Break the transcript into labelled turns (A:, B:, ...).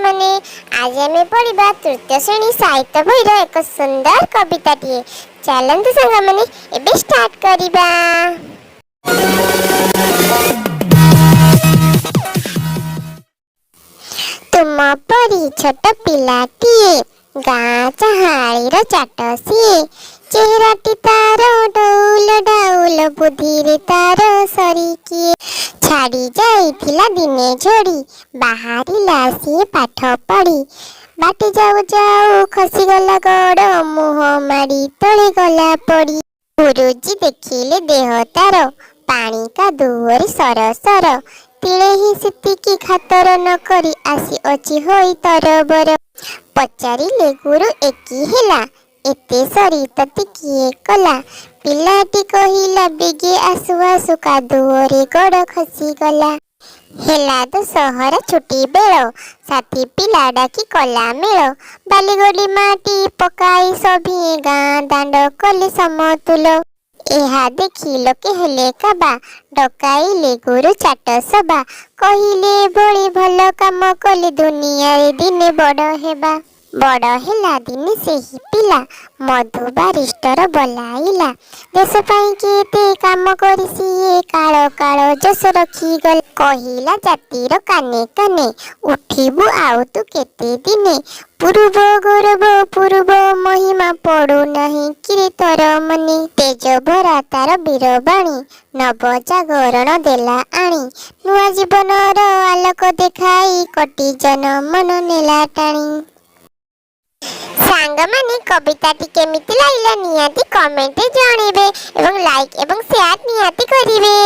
A: माने आज आमे पढ़िबा तृतीय श्रेणी साहित्य बहिर एक सुंदर कविताटिए। चलନ୍ତୁ संग माने एबे स्टार्ट करिबा। तुम परी छोट पिलाटिए गाँ चाहाळीर चाट सिए चेहराटी तार डौल डाउल बुद्धि तार सरिकिए छाड़ी जाइथिला दिने झड़ी बाहरिला सिए पाठ पढ़ी बाटे जाऊ जाऊ खसी गला गड़ मुह माड़ी तले गला पड़ी गुरुजी देखिले देह तार पानी का दुअरे सर सर तिले ही सेतिकी खातर न करी आसी अछि होई तरबर पचारिले गुरु एकी हेला एते सरी तते किए कला पिलाटी कहिला बेगे आसु आसु कादुअरे गड़ खसी गला हेला तो सहर छुटी बेल साथी पिला डाकी कला मेल बालीगोली माटी पकाई सभी गाँ दांड कले समतुल एहा देखी लोके हेले काबा डकाइले गुरु चाट सभा कहिले भली भल काम कले दुनिया रे दिने बड़ हेबा बड़ हेला दिने सेही पिला मधु बारिस्टर बलाइला देश पाई केते काम करी सिए काल काल जस रखी गल कहिला जातिर काने काने उठिबु आउ तू केते दिने पूर्व गौरव पूर्व महिमा पड़ू नहीं किरे तोर मने तेज भरा तार वीरबाणी नव जागरण देला आणी नुआ जीवनर आलोक देखाई कटी जन मन नेला टाणी। सांग माने कविताटी केमिति लागला निहाती कमेंट रे जणेबे एवं लाइक एवं शेयर निहाती करिवे।